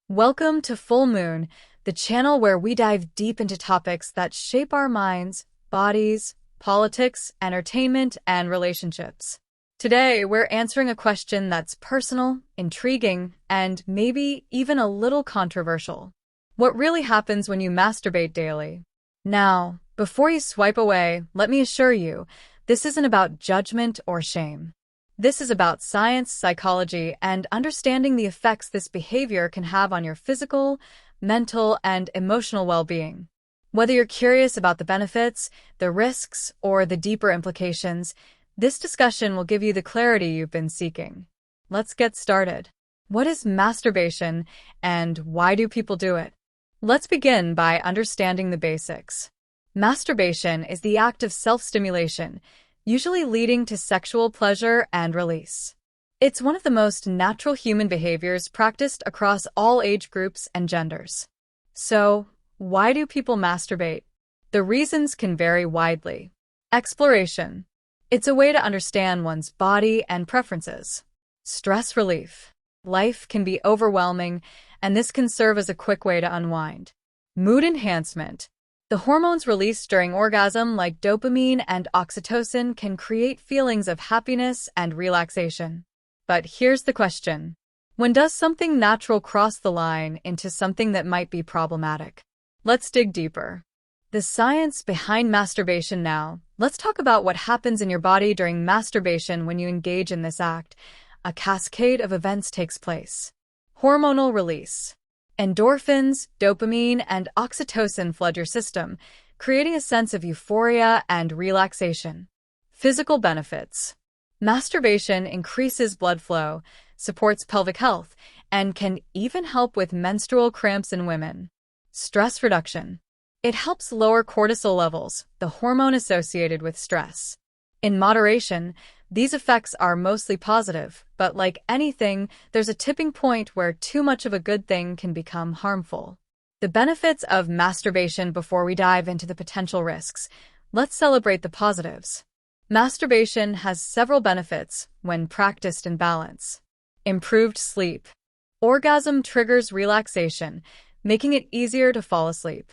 Welcome to Full Moon, the channel where we dive deep into topics that shape our minds, bodies, politics, entertainment, and relationships. Today, we're answering a question that's personal, intriguing, and maybe even a little controversial. What really happens when you masturbate daily? Now, before you swipe away, let me assure you, this isn't about judgment or shame. This is about science, psychology, and understanding the effects this behavior can have on your physical, mental, and emotional well-being. Whether you're curious about the benefits, the risks, or the deeper implications, this discussion will give you the clarity you've been seeking. Let's get started. What is masturbation, and why do people do it? Let's begin by understanding the basics. Masturbation is the act of self-stimulation, usually leading to sexual pleasure and release. It's one of the most natural human behaviors practiced across all age groups and genders. So, why do people masturbate? The reasons can vary widely. Exploration. It's a way to understand one's body and preferences. Stress relief. Life can be overwhelming, and this can serve as a quick way to unwind. Mood enhancement. The hormones released during orgasm, like dopamine and oxytocin, can create feelings of happiness and relaxation. But here's the question. When does something natural cross the line into something that might be problematic? Let's dig deeper. The science behind masturbation now. Let's talk about what happens in your body during masturbation when you engage in this act. A cascade of events takes place. Hormonal release. Endorphins, dopamine, and oxytocin flood your system, creating a sense of euphoria and relaxation. Physical benefits. Masturbation increases blood flow, supports pelvic health, and can even help with menstrual cramps in women. Stress reduction. It helps lower cortisol levels, the hormone associated with stress. In moderation, these effects are mostly positive, but like anything, there's a tipping point where too much of a good thing can become harmful. The benefits of masturbation. Before we dive into the potential risks, let's celebrate the positives. Masturbation has several benefits when practiced in balance. Improved sleep. Orgasm triggers relaxation, making it easier to fall asleep.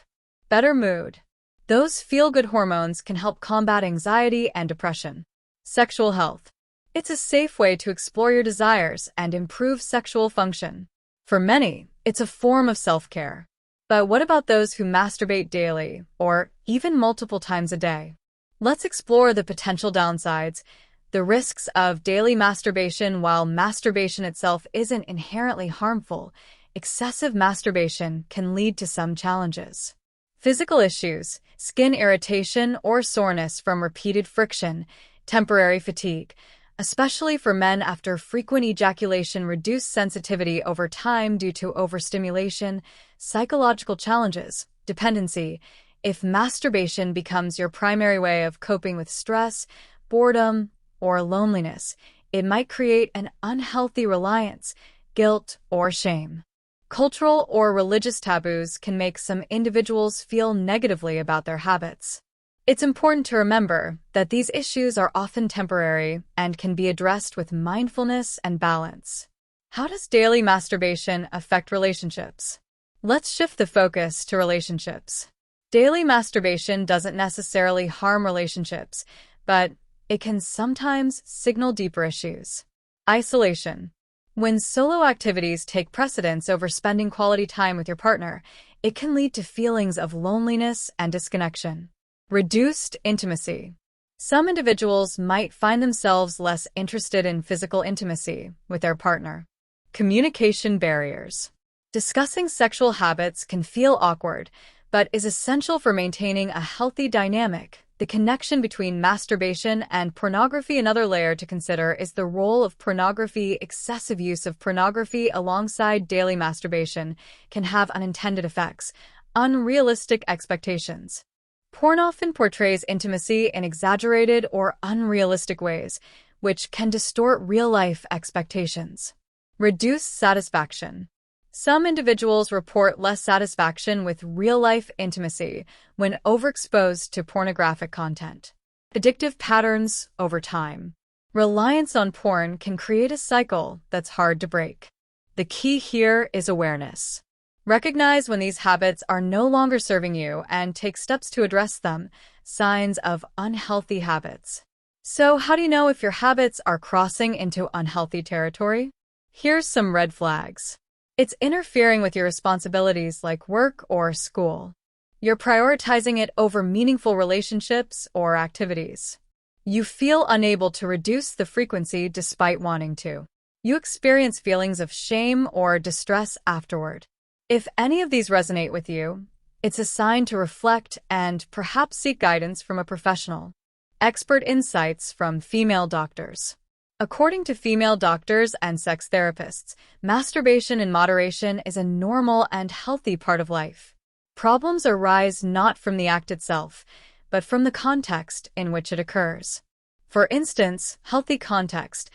Better mood. Those feel-good hormones can help combat anxiety and depression. Sexual health. It's a safe way to explore your desires and improve sexual function. For many, it's a form of self-care. But what about those who masturbate daily, or even multiple times a day? Let's explore the potential downsides, the risks of daily masturbation. While masturbation itself isn't inherently harmful, excessive masturbation can lead to some challenges. Physical issues, skin irritation or soreness from repeated friction, temporary fatigue, especially for men after frequent ejaculation, reduced sensitivity over time due to overstimulation, psychological challenges, dependency. If masturbation becomes your primary way of coping with stress, boredom, or loneliness, it might create an unhealthy reliance, guilt, or shame. Cultural or religious taboos can make some individuals feel negatively about their habits. It's important to remember that these issues are often temporary and can be addressed with mindfulness and balance. How does daily masturbation affect relationships? Let's shift the focus to relationships. Daily masturbation doesn't necessarily harm relationships, but it can sometimes signal deeper issues. Isolation. When solo activities take precedence over spending quality time with your partner, it can lead to feelings of loneliness and disconnection. Reduced intimacy. Some individuals might find themselves less interested in physical intimacy with their partner. Communication barriers. Discussing sexual habits can feel awkward, but is essential for maintaining a healthy dynamic. The connection between masturbation and pornography. Another layer to consider is the role of pornography. Excessive use of pornography alongside daily masturbation can have unintended effects, unrealistic expectations. Porn often portrays intimacy in exaggerated or unrealistic ways, which can distort real-life expectations. Reduced satisfaction. Some individuals report less satisfaction with real-life intimacy when overexposed to pornographic content. Addictive patterns over time. Reliance on porn can create a cycle that's hard to break. The key here is awareness. Recognize when these habits are no longer serving you and take steps to address them, signs of unhealthy habits. So, how do you know if your habits are crossing into unhealthy territory? Here's some red flags. It's interfering with your responsibilities like work or school. You're prioritizing it over meaningful relationships or activities. You feel unable to reduce the frequency despite wanting to. You experience feelings of shame or distress afterward. If any of these resonate with you, it's a sign to reflect and perhaps seek guidance from a professional. Expert insights from female doctors. According to female doctors and sex therapists, masturbation in moderation is a normal and healthy part of life. Problems arise not from the act itself, but from the context in which it occurs. For instance, healthy context,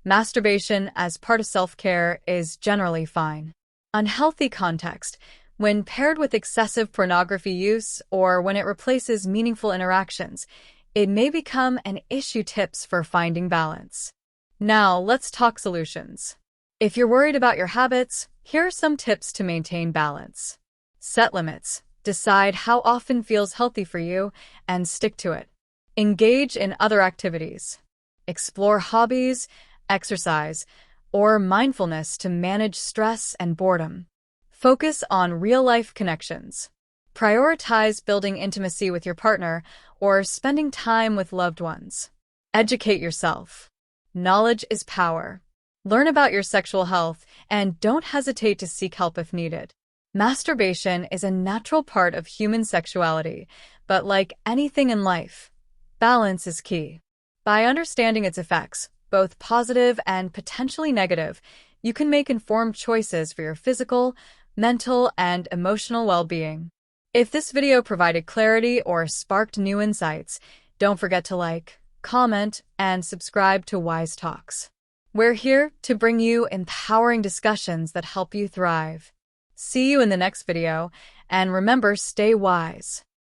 masturbation as part of self-care is generally fine. Unhealthy context, when paired with excessive pornography use or when it replaces meaningful interactions, it may become an issue. Tips for finding balance. Now, let's talk solutions. If you're worried about your habits, here are some tips to maintain balance. Set limits. Decide how often feels healthy for you and stick to it. Engage in other activities. Explore hobbies, exercise, or mindfulness to manage stress and boredom. Focus on real-life connections. Prioritize building intimacy with your partner or spending time with loved ones. Educate yourself. Knowledge is power. Learn about your sexual health and don't hesitate to seek help if needed. Masturbation is a natural part of human sexuality, but like anything in life, balance is key. By understanding its effects, both positive and potentially negative, you can make informed choices for your physical, mental, and emotional well-being. If this video provided clarity or sparked new insights, don't forget to like, comment, and subscribe to Wise Talks. We're here to bring you empowering discussions that help you thrive. See you in the next video, and remember, stay wise.